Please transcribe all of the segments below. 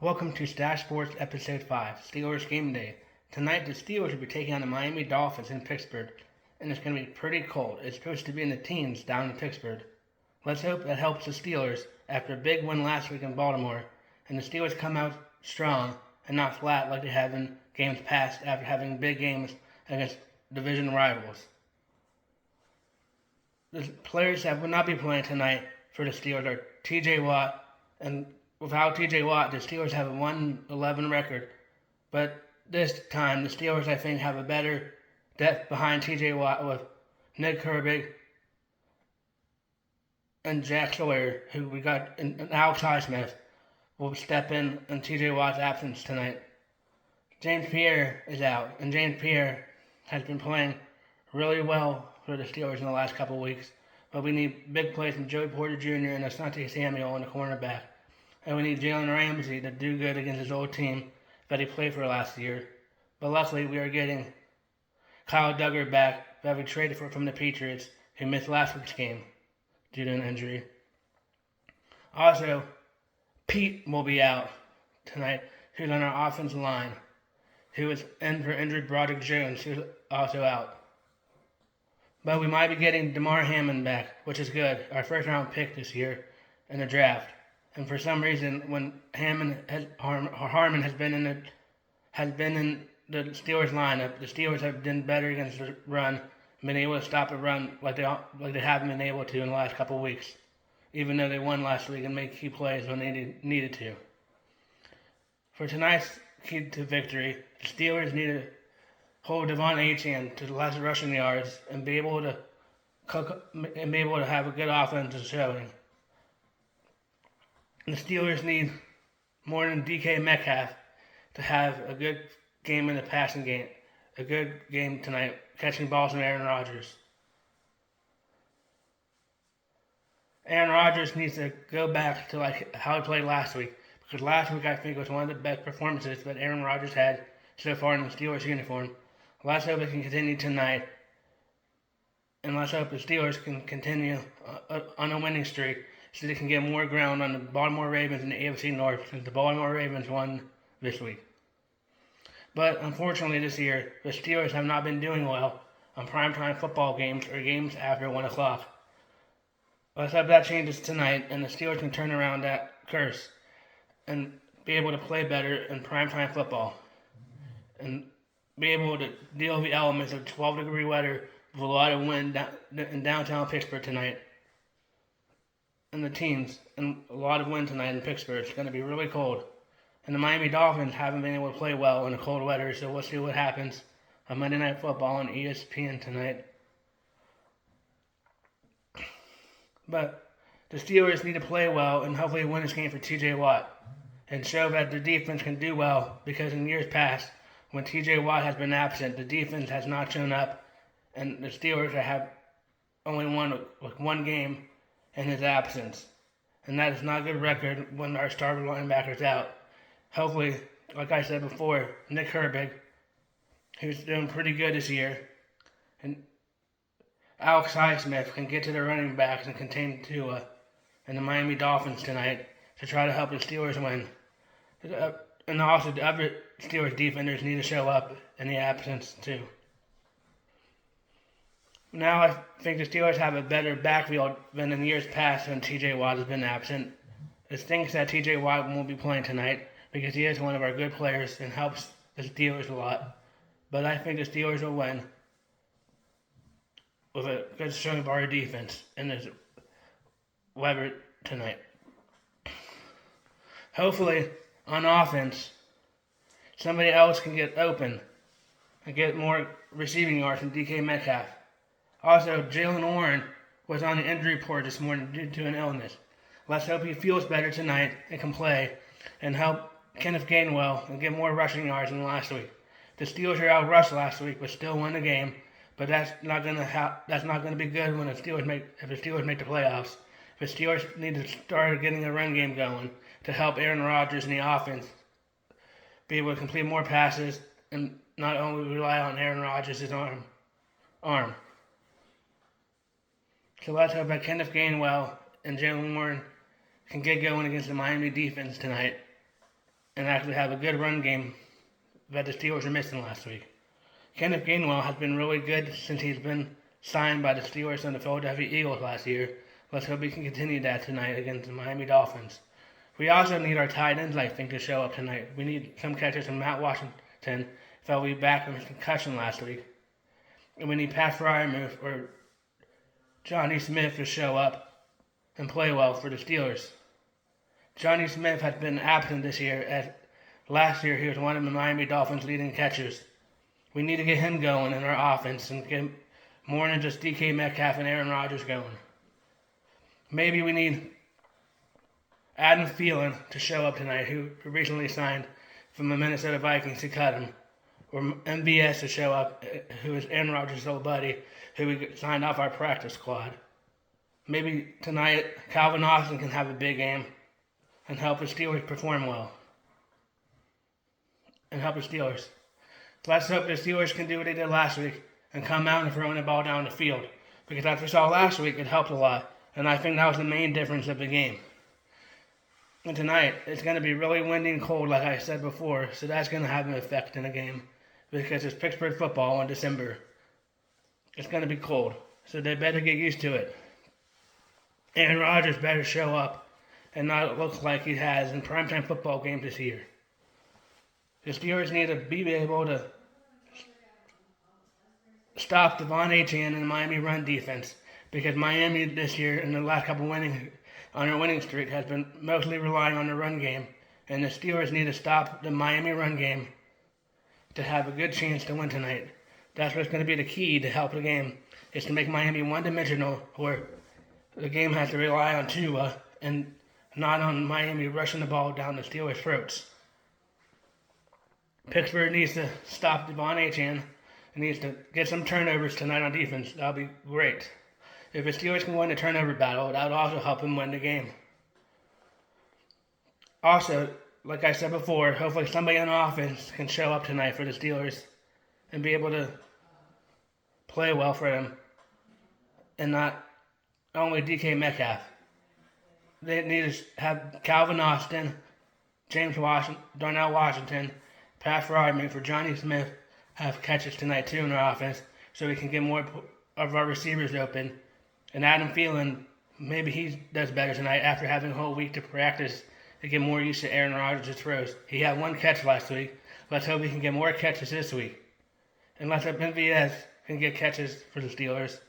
Welcome to Stache Sports Episode 5, Steelers Game Day. Tonight, the Steelers will be taking on the Miami Dolphins in Pittsburgh, and it's going to be pretty cold. It's supposed to be in the teens down in Pittsburgh. Let's hope that helps the Steelers after a big win last week in Baltimore, and the Steelers come out strong and not flat like they have in games past after having big games against division rivals. The players that will not be playing tonight for the Steelers are T.J. Watt, and without T.J. Watt, the Steelers have a 1-11 record. But this time, the Steelers, I think, have a better depth behind T.J. Watt with Nick Herbig and Jack Sawyer, who we got, and Alex Highsmith will step in T.J. Watt's absence tonight. James Pierre is out, and James Pierre has been playing really well for the Steelers in the last couple of weeks. But we need big plays from Joey Porter Jr. and Asante Samuel in the cornerback. And we need Jalen Ramsey to do good against his old team that he played for last year. But luckily, we are getting Kyle Duggar back that we traded for from the Patriots, who missed last week's game due to an injury. Also, Pete will be out tonight, who's on our offensive line, who is in for injured Broderick Jones, who's also out. But we might be getting Damar Hamlin back, which is good, our first-round pick this year in the draft. And for some reason, when Harmon has been in the Steelers lineup, the Steelers have done better against the run, been able to stop the run like they haven't been able to in the last couple of weeks, even though they won last week and made key plays when they needed to. For tonight's key to victory, the Steelers need to hold Devon Achane to the less rushing yards and be able to have a good offensive showing. The Steelers need more than DK Metcalf to have a good game in the passing game, a good game tonight, catching balls from Aaron Rodgers. Aaron Rodgers needs to go back to how he played last week, because last week I think was one of the best performances that Aaron Rodgers had so far in the Steelers uniform. Let's hope it can continue tonight, and let's hope the Steelers can continue on a winning streak so they can get more ground on the Baltimore Ravens in the AFC North, since the Baltimore Ravens won this week. But unfortunately this year, the Steelers have not been doing well on primetime football games or games after 1 o'clock. Let's hope that changes tonight, and the Steelers can turn around that curse and be able to play better in primetime football and be able to deal with the elements of 12-degree weather with a lot of wind in downtown Pittsburgh tonight. And the teams, and a lot of wind tonight in Pittsburgh. It's going to be really cold. And the Miami Dolphins haven't been able to play well in the cold weather, so we'll see what happens on Monday Night Football on ESPN tonight. But the Steelers need to play well and hopefully win this game for T.J. Watt and show that the defense can do well, because in years past, when T.J. Watt has been absent, the defense has not shown up, and the Steelers have only won one game in his absence. And that is not a good record when our starting linebacker's out. Hopefully, like I said before, Nick Herbig, who's doing pretty good this year, and Alex Highsmith can get to the running backs and contain Tua and the Miami Dolphins tonight to try to help the Steelers win. And also the other Steelers defenders need to show up in the absence too. Now I think the Steelers have a better backfield than in years past when T.J. Watt has been absent. It stinks that T.J. Watt won't be playing tonight because he is one of our good players and helps the Steelers a lot. But I think the Steelers will win with a good showing of our defense in this weather tonight. Hopefully, on offense, somebody else can get open and get more receiving yards from DK Metcalf. Also, Jalen Warren was on the injury report this morning due to an illness. Let's hope he feels better tonight and can play and help Kenneth Gainwell and get more rushing yards than last week. The Steelers were out-rushed last week, but still won the game. But that's not going to be good when if the Steelers make the playoffs. The Steelers need to start getting a run game going to help Aaron Rodgers and the offense be able to complete more passes and not only rely on Aaron Rodgers' arm. So let's hope that Kenneth Gainwell and Jalen Warren can get going against the Miami defense tonight and actually have a good run game that the Steelers were missing last week. Kenneth Gainwell has been really good since he's been signed by the Steelers and the Philadelphia Eagles last year. Let's hope we can continue that tonight against the Miami Dolphins. We also need our tight ends, I think, to show up tonight. We need some catches from Matt Washington, fell back from his concussion last week. And we need Pat Freiermuth or Johnny Smith to show up and play well for the Steelers. Johnny Smith has been absent this year, as last year he was one of the Miami Dolphins' leading catchers. We need to get him going in our offense and get more than just DK Metcalf and Aaron Rodgers going. Maybe we need Adam Thielen to show up tonight, who recently signed from the Minnesota Vikings to cut him. Or MVS to show up, who is Aaron Rodgers' old buddy, who we signed off our practice squad. Maybe tonight Calvin Austin can have a big game and help the Steelers perform well. And help the Steelers. Let's hope the Steelers can do what they did last week and come out and throw the ball down the field. Because as we saw last week, it helped a lot. And I think that was the main difference of the game. And tonight, it's going to be really windy and cold, like I said before. So that's going to have an effect in the game. Because it's Pittsburgh football in December. It's going to be cold. So they better get used to it. Aaron Rodgers better show up and not look like he has in primetime football games this year. The Steelers need to be able to stop Devon Achane and the Miami run defense, because Miami this year in the last couple winning streak has been mostly relying on the run game, and the Steelers need to stop the Miami run game to have a good chance to win tonight. That's what's going to be the key to help the game, is to make Miami one-dimensional, where the game has to rely on Tua and not on Miami rushing the ball down the Steelers' throats. Pittsburgh needs to stop Devon Achane and needs to get some turnovers tonight on defense. That'll be great. If the Steelers can win the turnover battle, that would also help them win the game. Also, like I said before, hopefully somebody on offense can show up tonight for the Steelers and be able to play well for them, and not only DK Metcalf. They need to have Calvin Austin, Darnell Washington, Pat Freiermuth for Johnny Smith have catches tonight too in our offense, so we can get more of our receivers open. And Adam Thielen, maybe he does better tonight after having a whole week to practice to get more used to Aaron Rodgers' throws. He had one catch last week. Let's hope he can get more catches this week. And let's hope MVS can get catches for the Steelers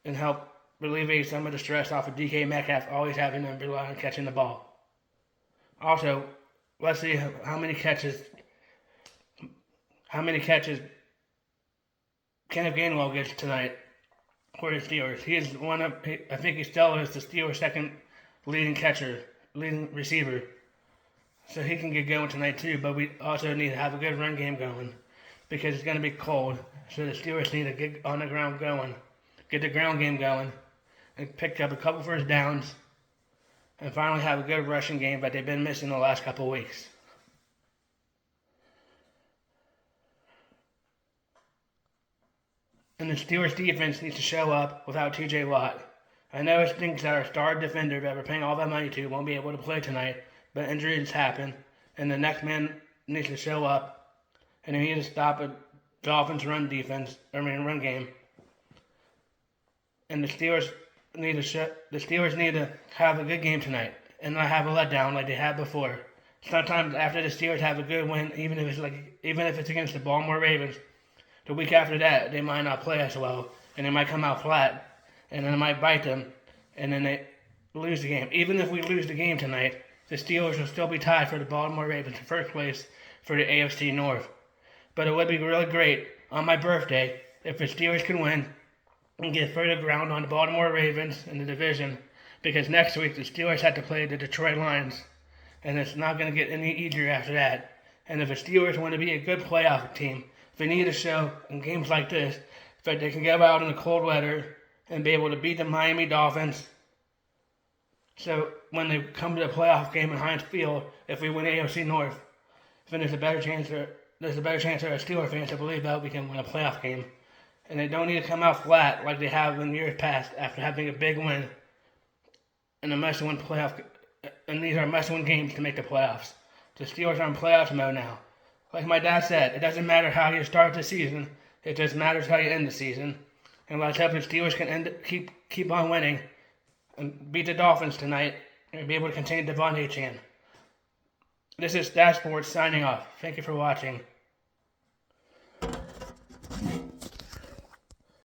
and help alleviate some of the stress off of DK Metcalf always having to rely on catching the ball. Also, let's see how many catches Kenneth Gainwell gets tonight for the Steelers. I think he still is the Steelers' second leading receiver. So he can get going tonight too, but we also need to have a good run game going because it's going to be cold. So the Steelers need to get on the ground going, get the ground game going, and pick up a couple first downs, and finally have a good rushing game that they've been missing the last couple of weeks. And the Steelers defense needs to show up without TJ Watt. I know it stinks that our star defender that we're paying all that money to won't be able to play tonight, but injuries happen, and the next man needs to show up, and we need to stop a Dolphins run game. And the Steelers need to have a good game tonight and not have a letdown like they had before. Sometimes after the Steelers have a good win, even if it's against the Baltimore Ravens, the week after that they might not play as well, and they might come out flat, and then it might bite them, and then they lose the game. Even if we lose the game tonight, the Steelers will still be tied for the Baltimore Ravens in first place for the AFC North. But it would be really great on my birthday if the Steelers can win and get further ground on the Baltimore Ravens in the division, because next week the Steelers have to play the Detroit Lions, and it's not going to get any easier after that. And if the Steelers want to be a good playoff team, they need to show in games like this that they can go out in the cold weather and be able to beat the Miami Dolphins. So when they come to the playoff game in Heinz Field, if we win AFC North, then there's a better chance for our Steelers fans to believe that we can win a playoff game. And they don't need to come out flat like they have in years past after having a big win and a must-win playoff. And these are must-win games to make the playoffs. The Steelers are in playoff mode now. Like my dad said, it doesn't matter how you start the season. It just matters how you end the season. And let's hope the Steelers can keep on winning and beat the Dolphins tonight and be able to continue Devontae Chan. This is Stache Sports signing off. Thank you for watching.